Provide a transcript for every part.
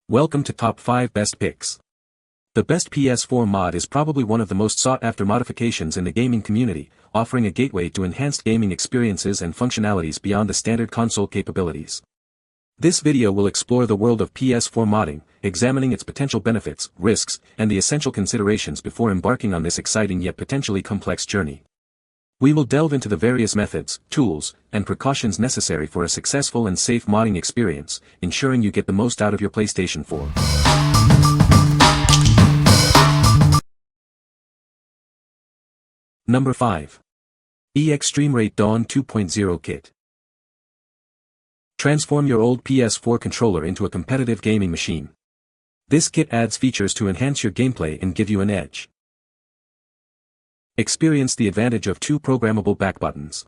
Welcome to Top 5 Best Picks. The best PS4 mod is probably one of the most sought-after modifications in the gaming community, offering a gateway to enhanced gaming experiences and functionalities beyond the standard console capabilities. This video will explore the world of PS4 modding, examining its potential benefits, risks, and the essential considerations before embarking on this exciting yet potentially complex journey. We will delve into the various methods, tools, and precautions necessary for a successful and safe modding experience, ensuring you get the most out of your PlayStation 4. Number 5. eXtremeRate Dawn 2.0 Kit. Transform your old PS4 controller into a competitive gaming machine. This kit adds features to enhance your gameplay and give you an edge. Experience the advantage of 2 programmable back buttons.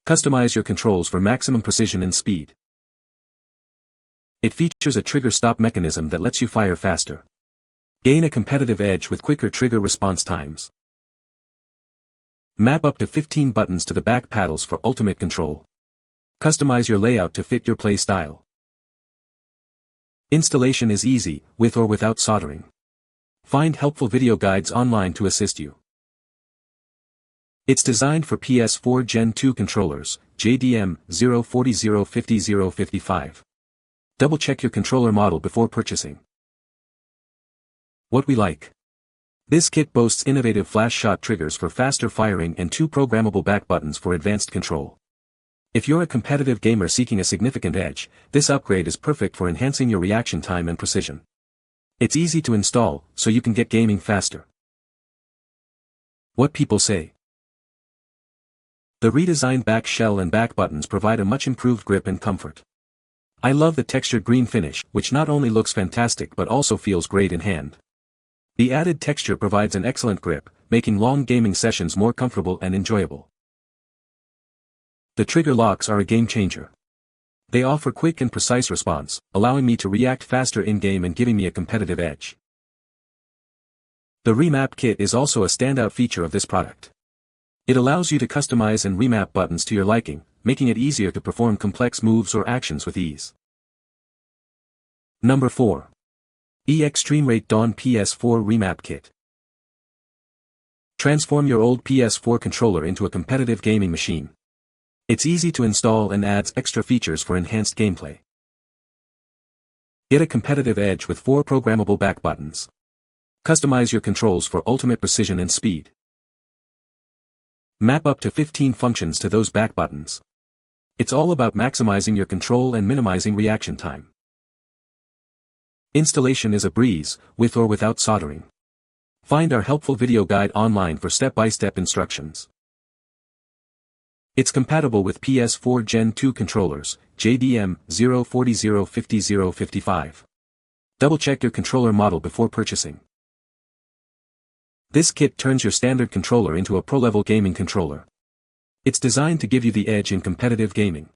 Customize your controls for maximum precision and speed. It features a trigger stop mechanism that lets you fire faster. Gain a competitive edge with quicker trigger response times. Map up to 15 buttons to the back paddles for ultimate control. Customize your layout to fit your play style. Installation is easy, with or without soldering. Find helpful video guides online to assist you. It's designed for PS4 Gen 2 controllers, JDM 040-050-055. Double-check your controller model before purchasing. What we like. This kit boasts innovative flash shot triggers for faster firing and 2 programmable back buttons for advanced control. If you're a competitive gamer seeking a significant edge, this upgrade is perfect for enhancing your reaction time and precision. It's easy to install, so you can get gaming faster. What people say. The redesigned back shell and back buttons provide a much improved grip and comfort. I love the textured green finish, which not only looks fantastic but also feels great in hand. The added texture provides an excellent grip, making long gaming sessions more comfortable and enjoyable. The trigger locks are a game changer. They offer quick and precise response, allowing me to react faster in-game and giving me a competitive edge. The Remap Kit is also a standout feature of this product. It allows you to customize and remap buttons to your liking, making it easier to perform complex moves or actions with ease. Number 4. eXtremeRate Dawn PS4 Remap Kit. Transform your old PS4 controller into a competitive gaming machine. It's easy to install and adds extra features for enhanced gameplay. Get a competitive edge with 4 programmable back buttons. Customize your controls for ultimate precision and speed. Map up to 15 functions to those back buttons. It's all about maximizing your control and minimizing reaction time. Installation is a breeze, with or without soldering. Find our helpful video guide online for step-by-step instructions. It's compatible with PS4 Gen 2 controllers, JDM 040-050-055. Double-check your controller model before purchasing. This kit turns your standard controller into a pro-level gaming controller. It's designed to give you the edge in competitive gaming.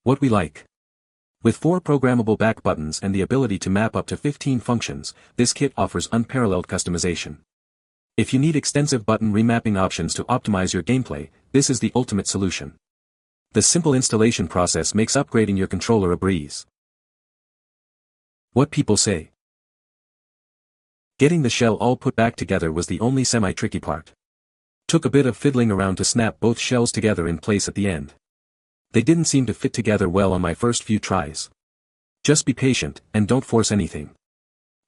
What we like. With 4 programmable back buttons and the ability to map up to 15 functions, this kit offers unparalleled customization. If you need extensive button remapping options to optimize your gameplay, this is the ultimate solution. The simple installation process makes upgrading your controller a breeze. What people say. Getting the shell all put back together was the only semi-tricky part. Took a bit of fiddling around to snap both shells together in place at the end. They didn't seem to fit together well on my first few tries. Just be patient, and don't force anything.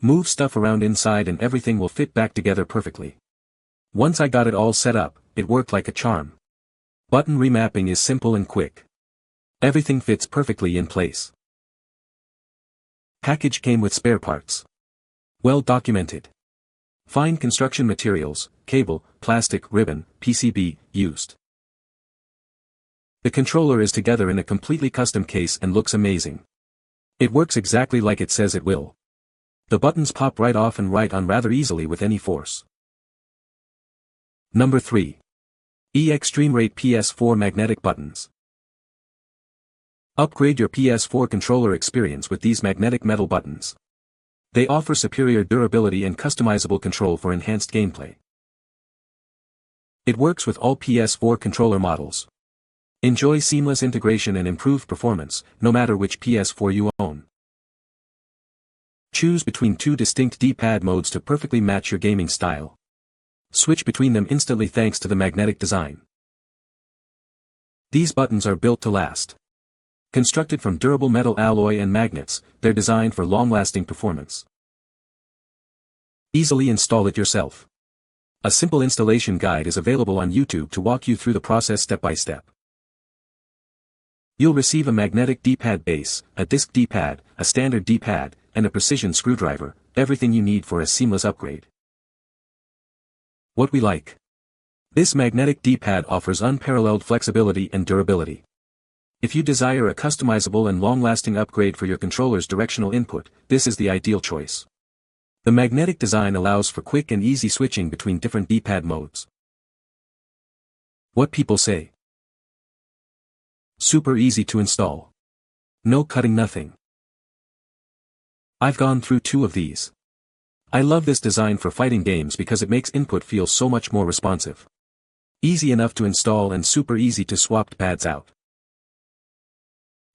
Move stuff around inside and everything will fit back together perfectly. Once I got it all set up, it worked like a charm. Button remapping is simple and quick. Everything fits perfectly in place. Package came with spare parts. Well documented. Fine construction materials, cable, plastic, ribbon, PCB, used. The controller is together in a completely custom case and looks amazing. It works exactly like it says it will. The buttons pop right off and right on rather easily with any force. Number 3. eXtremeRate PS4 Magnetic Buttons. Upgrade your PS4 controller experience with these magnetic metal buttons. They offer superior durability and customizable control for enhanced gameplay. It works with all PS4 controller models. Enjoy seamless integration and improved performance, no matter which PS4 you own. Choose between two distinct D-pad modes to perfectly match your gaming style. Switch between them instantly thanks to the magnetic design. These buttons are built to last. Constructed from durable metal alloy and magnets, they're designed for long-lasting performance. Easily install it yourself. A simple installation guide is available on YouTube to walk you through the process step by step. You'll receive a magnetic D-pad base, a disc D-pad, a standard D-pad, and a precision screwdriver, everything you need for a seamless upgrade. What we like. This magnetic D-pad offers unparalleled flexibility and durability. If you desire a customizable and long-lasting upgrade for your controller's directional input, this is the ideal choice. The magnetic design allows for quick and easy switching between different D-pad modes. What people say. Super easy to install. No cutting, nothing. I've gone through 2 of these. I love this design for fighting games because it makes input feel so much more responsive. Easy enough to install and super easy to swap pads out.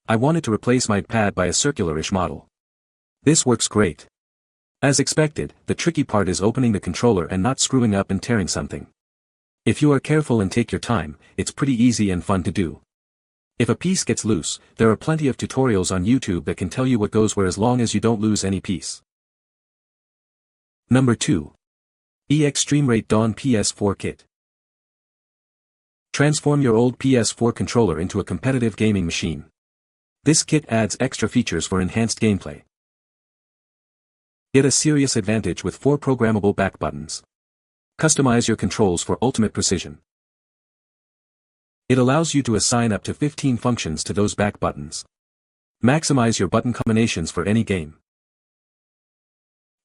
I wanted to replace my pad by a circular-ish model. This works great. As expected, the tricky part is opening the controller and not screwing up and tearing something. If you are careful and take your time, it's pretty easy and fun to do. If a piece gets loose, there are plenty of tutorials on YouTube that can tell you what goes where as long as you don't lose any piece. Number 2. eXtremeRate Dawn PS4 Kit. Transform your old PS4 controller into a competitive gaming machine. This kit adds extra features for enhanced gameplay. Get a serious advantage with 4 programmable back buttons. Customize your controls for ultimate precision. It allows you to assign up to 15 functions to those back buttons. Maximize your button combinations for any game.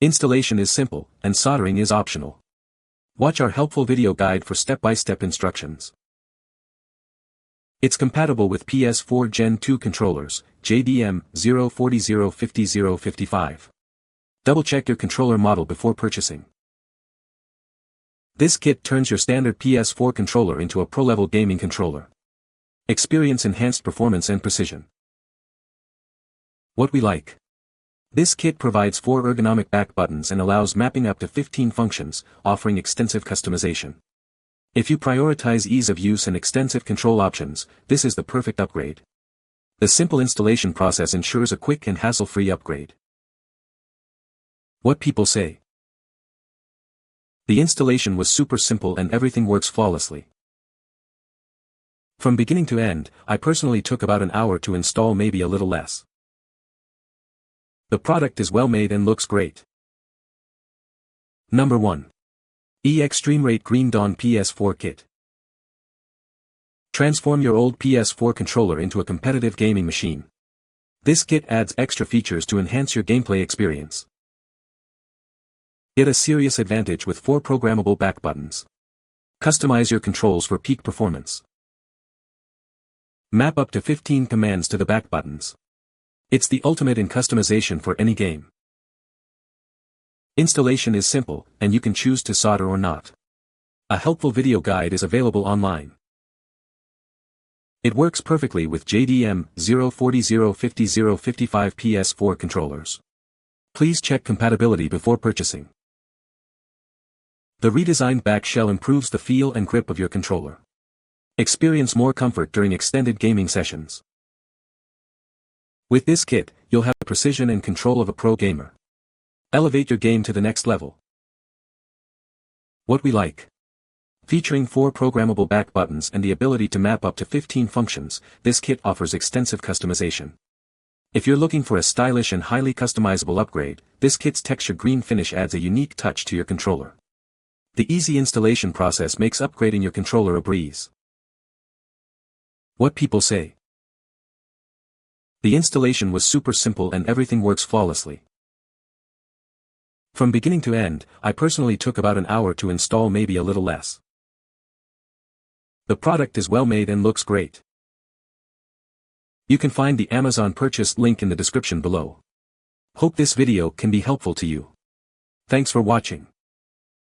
Installation is simple, and soldering is optional. Watch our helpful video guide for step-by-step instructions. It's compatible with PS4 Gen 2 controllers, JDM 040-50-55. Double-check your controller model before purchasing. This kit turns your standard PS4 controller into a pro-level gaming controller. Experience enhanced performance and precision. What we like. This kit provides 4 ergonomic back buttons and allows mapping up to 15 functions, offering extensive customization. If you prioritize ease of use and extensive control options, this is the perfect upgrade. The simple installation process ensures a quick and hassle-free upgrade. What people say. The installation was super simple and everything works flawlessly. From beginning to end, I personally took about an hour to install, maybe a little less. The product is well made and looks great. Number 1. eXtremeRate Green Dawn PS4 Kit. Transform your old PS4 controller into a competitive gaming machine. This kit adds extra features to enhance your gameplay experience. Get a serious advantage with 4 programmable back buttons. Customize your controls for peak performance. Map up to 15 commands to the back buttons. It's the ultimate in customization for any game. Installation is simple, and you can choose to solder or not. A helpful video guide is available online. It works perfectly with JDM 040-50-55 PS4 controllers. Please check compatibility before purchasing. The redesigned back shell improves the feel and grip of your controller. Experience more comfort during extended gaming sessions. With this kit, you'll have the precision and control of a pro gamer. Elevate your game to the next level. What we like. Featuring 4 programmable back buttons and the ability to map up to 15 functions, this kit offers extensive customization. If you're looking for a stylish and highly customizable upgrade, this kit's textured green finish adds a unique touch to your controller. The easy installation process makes upgrading your controller a breeze. What people say. The installation was super simple and everything works flawlessly. From beginning to end, I personally took about an hour to install, maybe a little less. The product is well made and looks great. You can find the Amazon purchase link in the description below. Hope this video can be helpful to you. Thanks for watching.